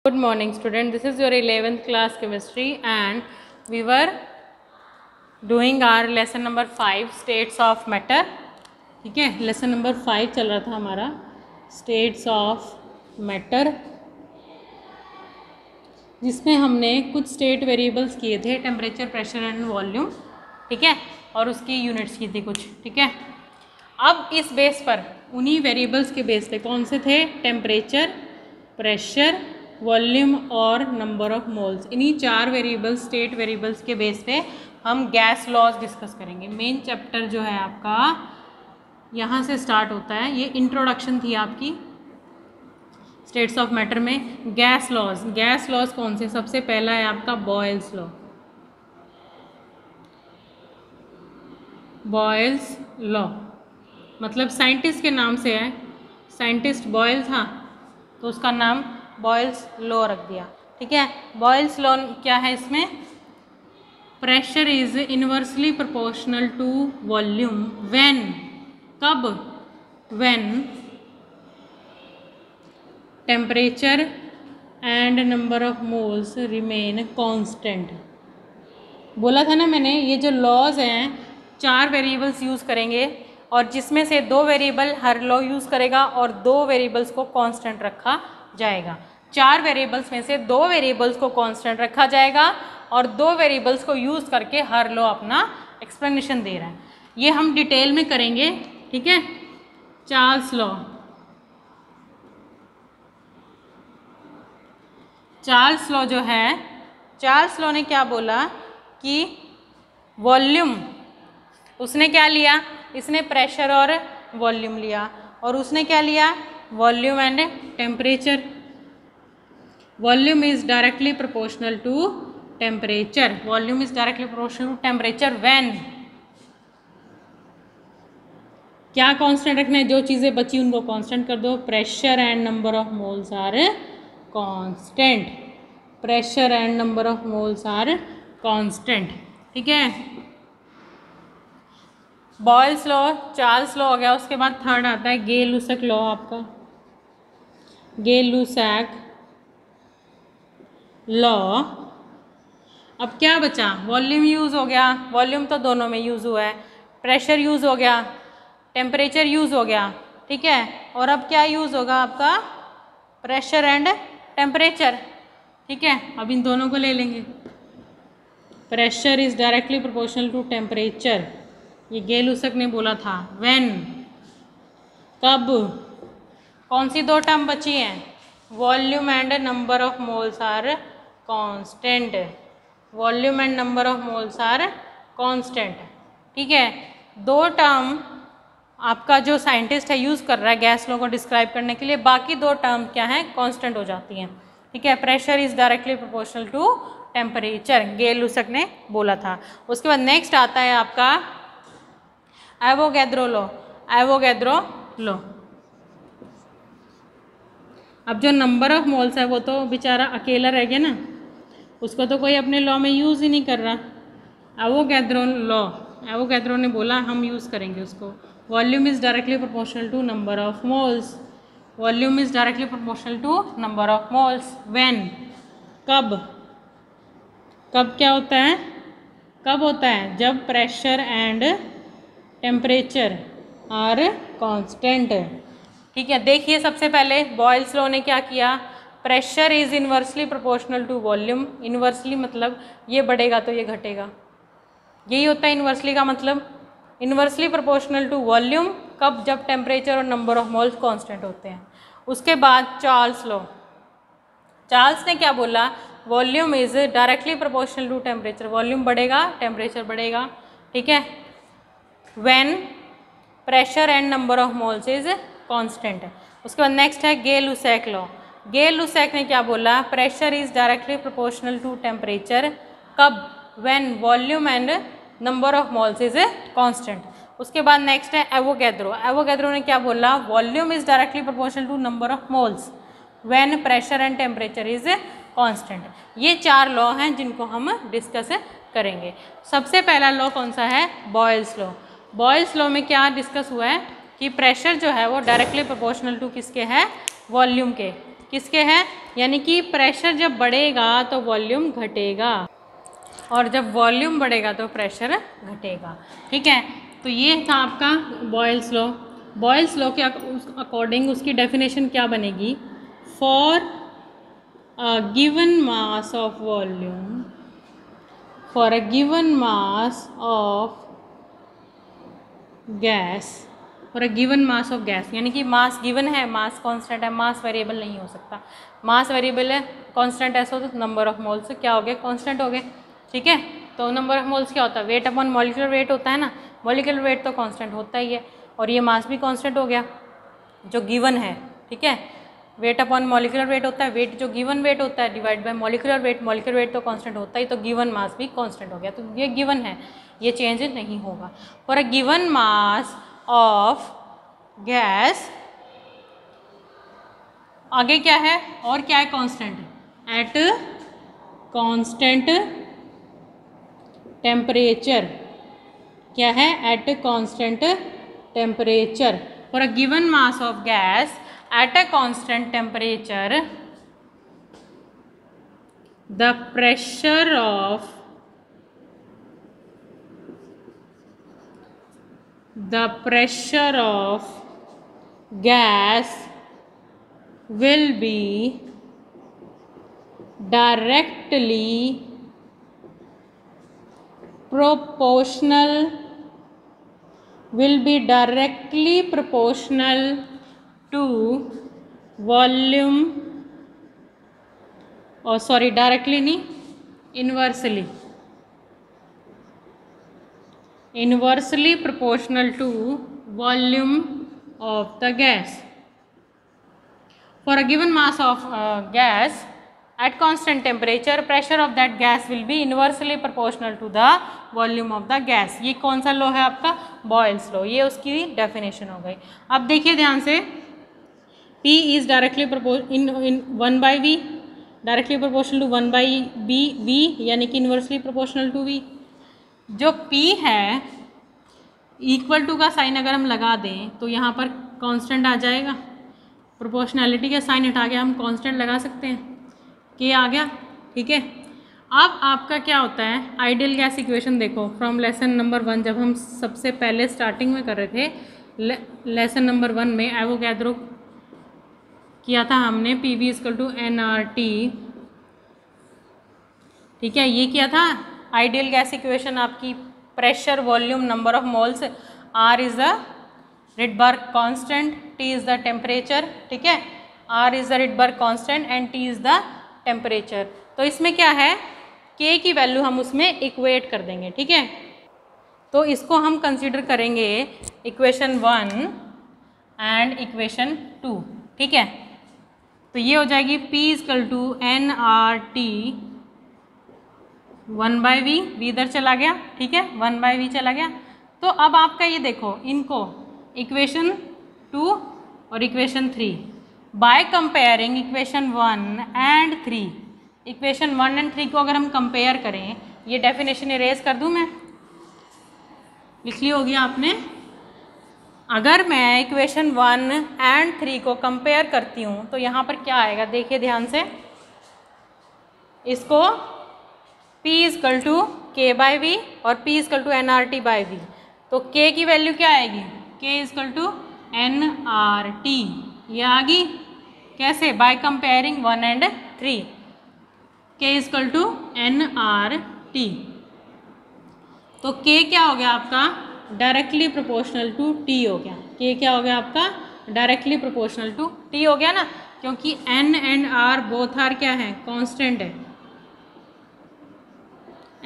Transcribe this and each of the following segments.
Good morning student, this is your 11th class chemistry and we were doing our lesson number 5 states of matter. ठीक है, lesson number 5 चल रहा था हमारा states of matter, जिसमें हमने कुछ स्टेट वेरिएबल्स किए थे, टेम्परेचर, प्रेशर एंड वॉल्यूम. ठीक है, और उसकी यूनिट्स की थी कुछ. ठीक है, अब इस बेस पर उन्हीं वेरिएबल्स के बेस पे कौन से थे, टेम्परेचर, प्रेशर, वॉल्यूम और नंबर ऑफ मोल्स, इन्हीं चार वेरिएबल्स, स्टेट वेरिएबल्स के बेस पे हम गैस लॉज डिस्कस करेंगे. मेन चैप्टर जो है आपका यहाँ से स्टार्ट होता है. ये इंट्रोडक्शन थी आपकी स्टेट्स ऑफ मैटर में. गैस लॉज, गैस लॉज कौन से, सबसे पहला है आपका बॉयल्स लॉ. बॉयल्स लॉ मतलब साइंटिस्ट के नाम से है, साइंटिस्ट बॉयल था तो उसका नाम बॉयल्स लॉ रख दिया. ठीक है, बॉयल्स लॉ क्या है, इसमें pressure is inversely proportional to volume when, कब, when temperature and number of moles remain constant. बोला था ना मैंने, ये जो लॉज हैं चार वेरिएबल्स यूज़ करेंगे और जिसमें से दो वेरिएबल हर लॉ यूज़ करेगा और दो वेरिएबल्स को कांस्टेंट रखा जाएगा. चार वेरिएबल्स में से दो वेरिएबल्स को कांस्टेंट रखा जाएगा और दो वेरिएबल्स को यूज़ करके हर लॉ अपना एक्सप्लेनेशन दे रहा है. ये हम डिटेल में करेंगे. ठीक है, चार्ल्स लॉ. चार्ल्स लॉ जो है, चार्ल्स लॉ ने क्या बोला कि वॉल्यूम, उसने क्या लिया, इसने प्रेशर और वॉल्यूम लिया और उसने क्या लिया, volume and temperature. Volume is directly proportional to temperature. Volume is directly proportional to temperature when, क्या कांस्टेंट रखना है, जो चीज़ें बची उनको कांस्टेंट कर दो. Pressure and number of moles are constant. Pressure and number of moles are constant. ठीक है, बॉयल्स लॉ, चार्ल्स लॉ हो गया. उसके बाद थर्ड आता है गे लुसैक लॉ आपका. गे लुसैक लॉ. अब क्या बचा, वॉल्यूम यूज़ हो गया, वॉल्यूम तो दोनों में यूज़ हुआ है. प्रेशर यूज़ हो गया, टेम्परेचर यूज़ हो गया. ठीक है, और अब क्या यूज़ होगा आपका, प्रेशर एंड टेम्परेचर. ठीक है, अब इन दोनों को ले लेंगे. Pressure is directly proportional to temperature, ये गे लुसैक ने बोला था. व्हेन, कब, कौन सी दो टर्म बची हैं, volume and number of moles are constant. Volume and number of moles are constant. ठीक है, दो टर्म आपका जो साइंटिस्ट है यूज़ कर रहा है गैस लॉ को डिस्क्राइब करने के लिए, बाकी दो टर्म क्या हैं, कांस्टेंट हो जाती हैं. ठीक है, pressure is directly proportional to temperature, Gay Lussac ने बोला था. उसके बाद नेक्स्ट आता है आपका एवोगैड्रो लॉ. Avogadro law. अब जो नंबर ऑफ मोल्स है वो तो बेचारा अकेला रह गया ना, उसको तो कोई अपने लॉ में यूज़ ही नहीं कर रहा. एवोगैड्रो लॉ, एवोगैड्रो ने बोला हम यूज़ करेंगे उसको. Volume is directly proportional to number of moles. Volume is directly proportional to number of moles when, कब, कब क्या होता है, कब होता है, जब pressure and temperature are constant. ठीक है, देखिए सबसे पहले बॉयल्स लॉ ने क्या किया, pressure is inversely proportional to volume. Inversely मतलब ये बढ़ेगा तो ये घटेगा, यही होता है इनवर्सली का मतलब. इनवर्सली प्रोपोर्शनल टू वॉल्यूम कब, जब टेम्परेचर और नंबर ऑफ मोल्स कांस्टेंट होते हैं. उसके बाद चार्ल्स लॉ. चार्ल्स ने क्या बोला, volume is directly proportional to temperature. Volume बढ़ेगा, टेम्परेचर बढ़ेगा. ठीक है, when pressure and number of moles is constant. उसके बाद नेक्स्ट है गे लुसैक लॉ. गे लुसैक ने क्या बोला, pressure is directly proportional to temperature, कब, when volume and number of moles is constant. उसके बाद नेक्स्ट है एवोगैड्रो. एवोगैड्रो ने क्या बोला, volume is directly proportional to number of moles when pressure and temperature is constant. ये चार law हैं जिनको हम डिस्कस करेंगे. सबसे पहला लॉ कौन सा है, बॉयल्स लॉ. बॉयल्स लॉ में क्या डिस्कस हुआ है कि प्रेशर जो है वो डायरेक्टली प्रोपोर्शनल टू किसके है, वॉल्यूम के. किसके हैं, यानी कि प्रेशर जब बढ़ेगा तो वॉल्यूम घटेगा और जब वॉल्यूम बढ़ेगा तो प्रेशर घटेगा। ठीक है, तो ये था आपका बॉयल्स लॉ। बॉयल्स लॉ के अकॉर्डिंग उसकी डेफिनेशन क्या बनेगी, for a given mass of volume, for a given mass of gas, for a given mass of gas, यानी कि मास गिवन है, मास कांस्टेंट है, मास वेरिएबल नहीं हो सकता। मास वेरिएबल है, कांस्टेंट ऐसा हो तो नंबर ऑफ मोल्स क्या हो गए, कांस्टेंट हो गए। ठीक है, तो नंबर ऑफ मोल्स क्या होता है, वेट अपॉन मॉलिक्यूलर वेट होता है ना, मॉलिक्यूलर वेट तो कांस्टेंट होता ही है, और ये मास भी कांस्टेंट हो गया जो गिवन है। ठीक है, वेट अपॉन मॉलिक्यूलर वेट होता है, वेट जो गिवन वेट होता है divide by molecular weight, molecular weight तो कांस्टेंट होता ही, तो गिवन मास भी कांस्टेंट हो गया, तो ये गिवन है, ये चेंज नहीं होगा। For a given mass of gas, आगे क्या है और क्या है, कांस्टेंट, एट कांस्टेंट टेम्परेचर, क्या है, at constant temperature, for a given mass of gas at a constant temperature the pressure of gas will be directly proportional to volume, और sorry directly नहीं, inversely proportional to volume of the gas. For a given mass of gas at constant temperature pressure of that gas will be inversely proportional to the volume of the gas। ये कौन सा law है आपका, Boyle's law, ये उसकी definition हो गई। अब देखिए ध्यान से, P is directly in 1 by V, directly proportional to 1 by V, यानी कि इन्वर्सली प्रोपोर्शनल टू V। जो P है इक्वल टू का साइन अगर हम लगा दें तो यहाँ पर कांस्टेंट आ जाएगा, प्रोपोर्शनैलिटी का साइन हटा के हम कांस्टेंट लगा सकते हैं, K आ गया। ठीक है, अब आपका क्या होता है, आइडियल गैस इक्वेशन देखो फ्रॉम लेसन नंबर 1, जब हम सबसे पहले स्टार्टिंग में कर रहे थे लेसन नंबर 1 में एवोगैड्रो किया था हमने, PV = nRT। ठीक है, ये किया था आइडियल गैस इक्वेशन आपकी, pressure, volume, number of moles, R is the Rydberg constant, T is the temperature. ठीक है, R is the Rydberg constant and T is the temperature. तो इसमें क्या है, K की वैल्यू हम उसमें इक्वेट कर देंगे। ठीक है, तो इसको हम कंसीडर करेंगे इक्वेशन 1 एंड इक्वेशन 2। ठीक है, तो ये हो जाएगी P = nRT 1 by V, V इधर चला गया। ठीक है, 1 by V चला गया। तो अब आपका ये देखो, इनको इक्वेशन 2 और equation 3 by comparing equation 1 and 3, equation 1 and 3 को अगर हम कंपेयर करें, ये डेफिनेशन इरेज कर दूं मैं, लिख ली होगी आपने। अगर मैं इक्वेशन 1 एंड 3 को कंपेयर करती हूँ तो यहाँ पर क्या आएगा, देखिए ध्यान से, इसको P = K by V और P = nRT by V, तो K की वैल्यू क्या आएगी, K = nRT, ये आ गई कैसे, by comparing 1 and 3, K = nRT। तो K क्या हो गया आपका, डायरेक्टली प्रोपोर्शनल टू T हो गया। K क्या हो गया आपका, डायरेक्टली प्रोपोर्शनल टू T हो गया ना, क्योंकि N and R both are क्या है, कांस्टेंट है,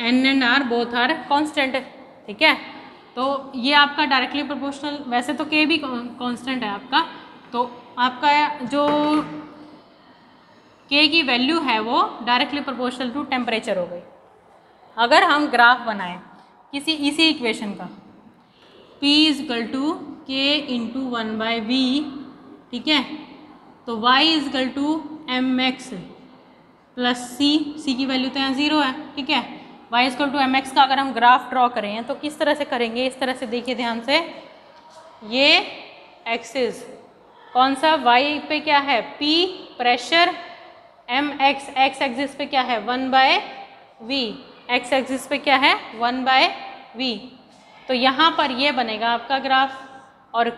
N and R both are constant है। ठीक है, तो ये आपका डायरेक्टली प्रोपोर्शनल, वैसे तो K भी कांस्टेंट है आपका, तो आपका जो K की वैल्यू है वो डायरेक्टली प्रोपोर्शनल टू टेम्परेचर हो गई। अगर हम ग्राफ बनाएं किसी इसी इक्वेशन का, P = K × 1 by V, ठीक है, तो Y = mx प्लस C की वैल्यू तो यहाँ 0 है। ठीक है, Y = mx का अगर हम ग्राफ ड्रॉ करें तो किस तरह से करेंगे, इस तरह से देखिए ध्यान से, ये एक्सिस कौन सा, Y पे क्या है P, pressure M x, x axis पे क्या है 1/v, एक्स एक्सिस पे क्या है 1/v। तो यहाँ पर ये बनेगा आपका ग्राफ। और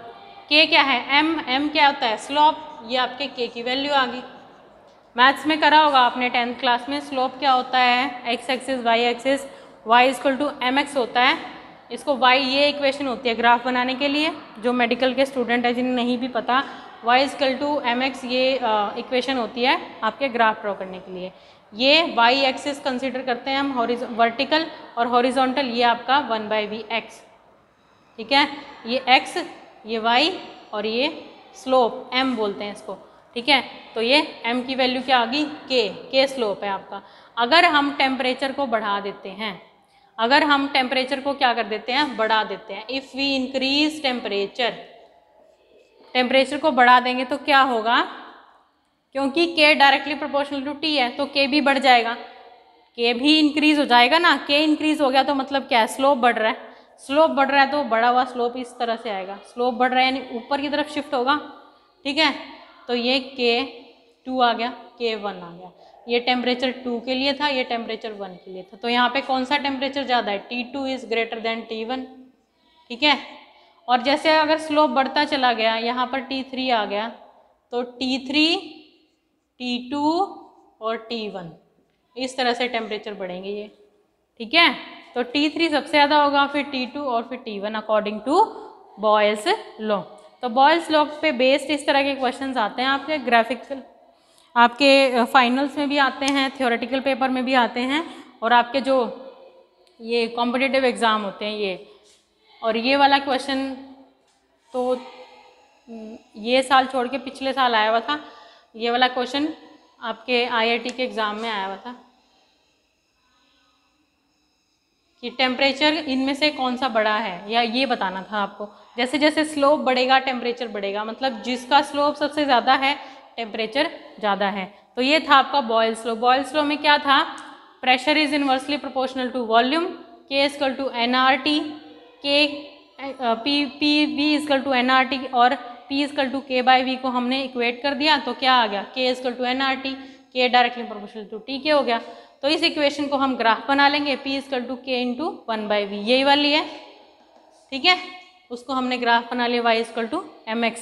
k क्या है m क्या होता है स्लोप, ये आपके k की वैल्यू आ गई। मैथ्स में करा होगा आपने 10th क्लास में, स्लोप क्या होता है x axis y axis, y equal to mx होता है। इसको y ये इक्वेशन होती है ग्राफ बनाने के लिए, जो मेडिकल के स्टूडेंट है जिन्हें नहीं भी पता, y इक्वल टू mx ये इक्वेशन होती है आपके ग्राफ ड्रॉ करने के लिए। ये y एक्सिस कंसिडर करते हैं हम वर्टिकल, और हॉरिजॉन्टल ये आपका 1/vx, ठीक है। ये x, ये y और ये स्लोप m बोलते हैं इसको, ठीक है। तो ये m की वैल्यू क्या आ गई k स्लोप है आपका। अगर हम टेम्परेचर को बढ़ा देते हैं, अगर हम टेम्परेचर को क्या कर देते हैं बढ़ा देते हैं, if we increase temperature, temperature को बढ़ा देंगे तो क्या होगा, क्योंकि k directly proportional to t है तो k भी बढ़ जाएगा, k भी इंक्रीज हो जाएगा ना। k इंक्रीज हो गया तो मतलब क्या है स्लोप बढ़ रहा है, स्लोप बढ़ रहा है तो बढ़ा हुआ स्लोप इस तरह से आएगा, स्लोप बढ़ रहा है यानी ऊपर की तरफ शिफ्ट होगा, ठीक है। तो ये k2 आ गया, k1 आ गया। ये टेम्परेचर 2 के लिए था, ये टेम्परेचर 1 के लिए था। तो यहाँ पे कौन सा टेम्परेचर ज़्यादा है, T2 is greater than T1, ठीक है। और जैसे अगर स्लोप बढ़ता चला गया, यहाँ पर T3 आ गया, तो T3, T2 और T1 इस तरह से टेम्परेचर बढ़ेंगे ये, ठीक है। तो T3 सबसे ज़्यादा होगा, फिर T2 और फिर T1 according to Boyle's law. तो बॉयल्स लॉ पे बेस्ड इस तरह के क्वेश्चंस आते हैं आपके ग्राफिकल, आपके फाइनल्स में भी आते हैं, थ्योरेटिकल पेपर में भी आते हैं, और आपके जो ये कॉम्पिटिटिव एग्ज़ाम होते हैं ये। और ये वाला क्वेश्चन तो ये साल छोड़ के पिछले साल आया हुआ था, ये वाला क्वेश्चन आपके IIT के एग्ज़ाम में आया हुआ था कि टेम्परेचर इनमें से कौन सा बड़ा है, या ये बताना था आपको। जैसे जैसे स्लोप बढ़ेगा टेम्परेचर बढ़ेगा, मतलब जिसका स्लोप सबसे ज़्यादा है टेम्परेचर ज़्यादा है। तो ये था आपका बॉयल्स लॉ। बॉयल्स लॉ में क्या था, pressure is inversely proportional to volume, K equal to nRT, P equal to nRT और P इक्वल टू K/V को हमने इक्वेट कर दिया, तो क्या आ गया K equal to nRT, K directly proportional to T के हो गया। तो इस इक्वेशन को हम ग्राफ बना लेंगे, P equal to K into 1/V, यही वाली है, ठीक है। उसको हमने ग्राफ बना लिया y इक्वल टू mx,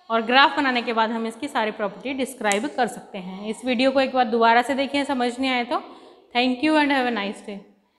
और ग्राफ बनाने के बाद हम इसकी सारी प्रॉपर्टी डिस्क्राइब कर सकते हैं। इस वीडियो को एक बार दोबारा से देखिए, समझ नहीं आए तो। Thank you and have a nice day.